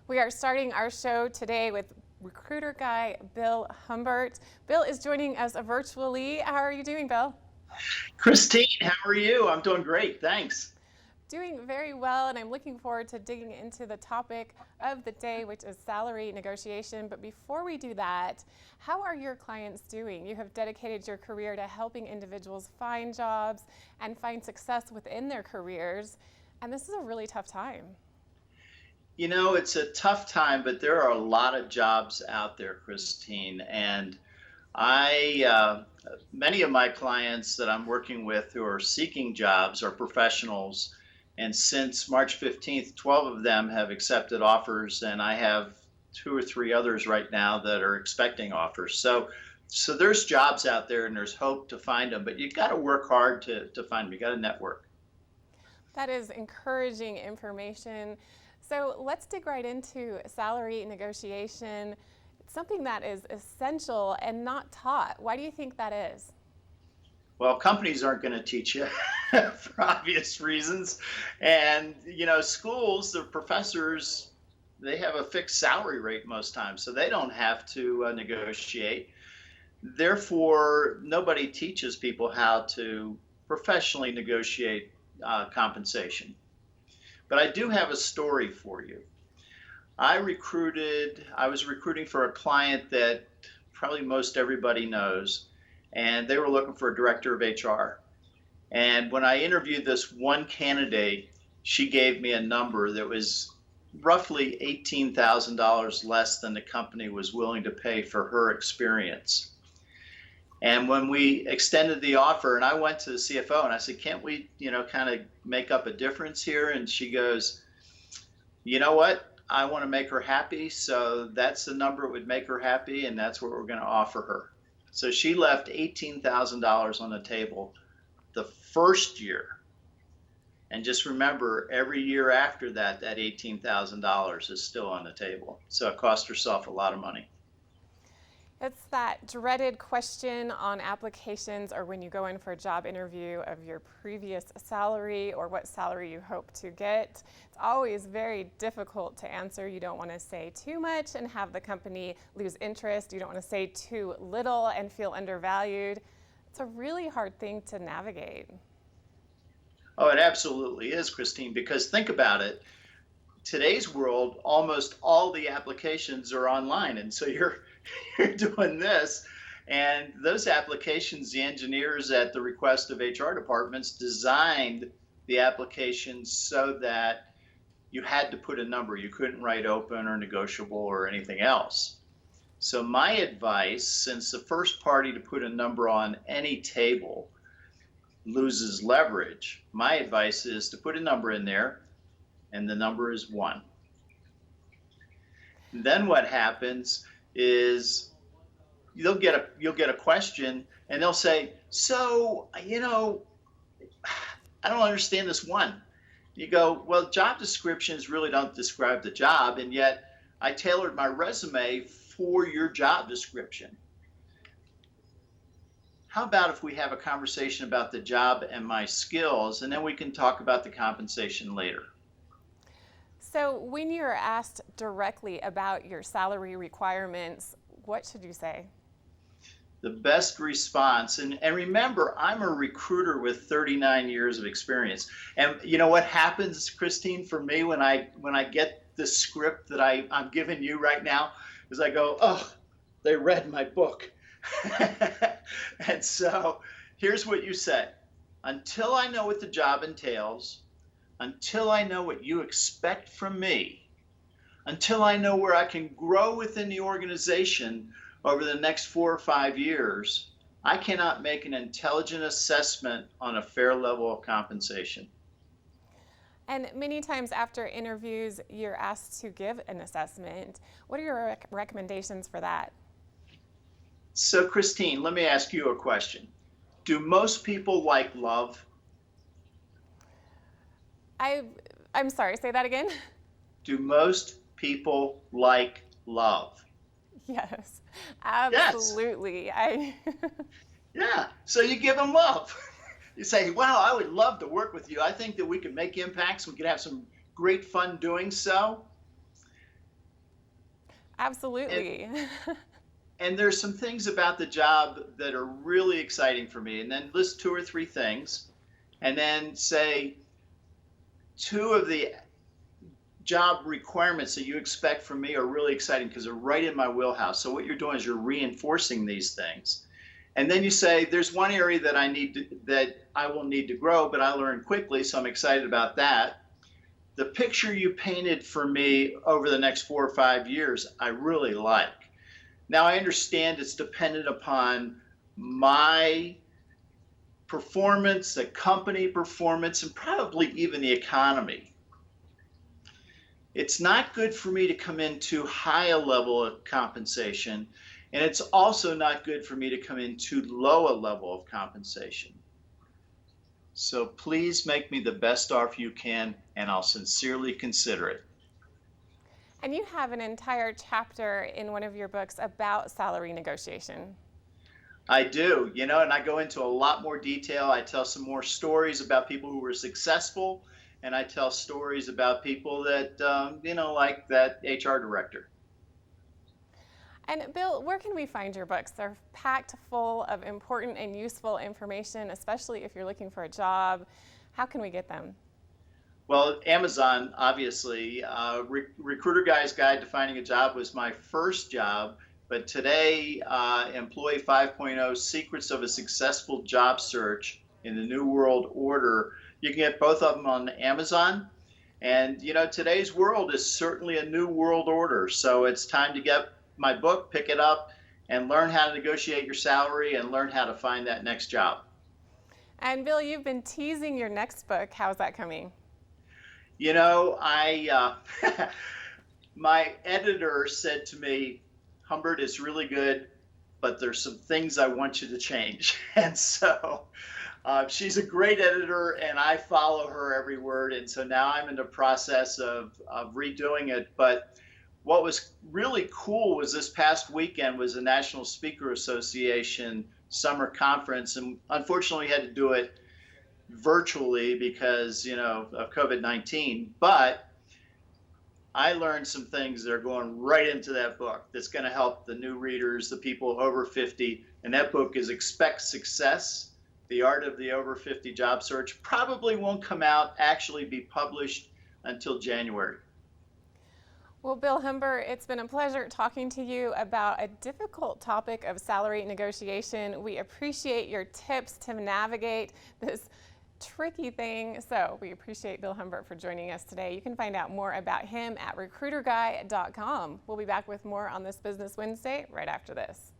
We are starting our show today with recruiter guy Bill Humbert. Bill is joining us virtually. How are you doing, Bill? Christine, how are you? I'm doing great, thanks. Doing very well, and I'm looking forward to digging into the topic of the day, which is salary negotiation. But before we do that, how are your clients doing? You have dedicated your career to helping individuals find jobs and find success within their careers, and this is a really tough time. You know, it's a tough time, but there are a lot of jobs out there, Christine. And many of my clients that I'm working with who are seeking jobs are professionals. And since March 15th, 12 of them have accepted offers, and I have two or three others right now that are expecting offers. So there's jobs out there and there's hope to find them, but you've got to work hard to find them. You got to network. That is encouraging information. So let's dig right into salary negotiation. It's something that is essential and not taught. Why do you think that is? Well, companies aren't going to teach you for obvious reasons. And, schools, the professors, they have a fixed salary rate most times, so they don't have to negotiate. Therefore, nobody teaches people how to professionally negotiate compensation. But I do have a story for you. I was recruiting for a client that probably most everybody knows, and they were looking for a director of HR. And when I interviewed this one candidate, she gave me a number that was roughly $18,000 less than the company was willing to pay for her experience. And when we extended the offer, and I went to the CFO and I said, can't we, kind of make up a difference here? And she goes, you know what? I want to make her happy. So that's the number that would make her happy. And that's what we're going to offer her. So she left $18,000 on the table the first year. And just remember, every year after that, that $18,000 is still on the table. So it cost herself a lot of money. It's that dreaded question on applications or when you go in for a job interview of your previous salary or what salary you hope to get. It's always very difficult to answer. You don't want to say too much and have the company lose interest. You don't want to say too little and feel undervalued. It's a really hard thing to navigate. Oh, it absolutely is, Christine, because think about it. Today's world, almost all the applications are online. And so you're doing this. And those applications, the engineers at the request of HR departments designed the applications so that you had to put a number. You couldn't write open or negotiable or anything else. So my advice, since the first party to put a number on any table loses leverage, my advice is to put a number in there, and the number is 1. And then what happens is you'll get a question and they'll say, so, I don't understand this 1. You go, well, job descriptions really don't describe the job, and yet I tailored my resume for your job description. How about if we have a conversation about the job and my skills, and then we can talk about the compensation later? So when you're asked directly about your salary requirements, what should you say? The best response, and remember, I'm a recruiter with 39 years of experience. And you know what happens, Christine, for me when I get the script that I'm giving you right now, is I go, oh, they read my book. And so here's what you say. Until I know what the job entails, until I know what you expect from me, until I know where I can grow within the organization over the next 4 or 5 years, I cannot make an intelligent assessment on a fair level of compensation. And many times after interviews, you're asked to give an assessment. What are your recommendations for that? So, Christine, let me ask you a question. Do most people like love? I'm sorry, say that again? Do most people like love? Yes, Yes. absolutely. Yeah. So you give them love. You say, wow, I would love to work with you. I think that we could make impacts. We could have some great fun doing so. Absolutely. And there's some things about the job that are really exciting for me. And then list two or three things, and then say two of the job requirements that you expect from me are really exciting because they're right in my wheelhouse. So what you're doing is you're reinforcing these things. And then you say, there's one area that that I will need to grow, but I learned quickly, so I'm excited about that. The picture you painted for me over the next 4 or 5 years, I really like. Now I understand it's dependent upon my performance, the company performance, and probably even the economy. It's not good for me to come in too high a level of compensation, and it's also not good for me to come in too low a level of compensation. So please make me the best offer you can, and I'll sincerely consider it. And you have an entire chapter in one of your books about salary negotiation. I do, and I go into a lot more detail. I tell some more stories about people who were successful, and I tell stories about people that, like that HR director. And Bill, where can we find your books? They're packed full of important and useful information, especially if you're looking for a job. How can we get them? Well, Amazon, obviously. Recruiter Guy's Guide to Finding a Job was my first job, but today, Employee 5.0 Secrets of a Successful Job Search in the New World Order. You can get both of them on Amazon. And, today's world is certainly a new world order. So it's time to get my book, pick it up, and learn how to negotiate your salary and learn how to find that next job. And Bill, you've been teasing your next book. How's that coming? My editor said to me, Humbert is really good, but there's some things I want you to change. And so she's a great editor, and I follow her every word. And so now I'm in the process of redoing it. But what was really cool was this past weekend was the National Speaker Association summer conference. And unfortunately, we had to do it virtually because, of COVID-19. But I learned some things that are going right into that book that's going to help the new readers, the people over 50. And that book is Expect Success, The Art of the Over 50 Job Search. Probably won't come out, actually be published until January. Well, Bill Humbert, it's been a pleasure talking to you about a difficult topic of salary negotiation. We appreciate your tips to navigate this tricky thing. So we appreciate Bill Humbert for joining us today. You can find out more about him at RecruiterGuy.com. We'll be back with more on this Business Wednesday right after this.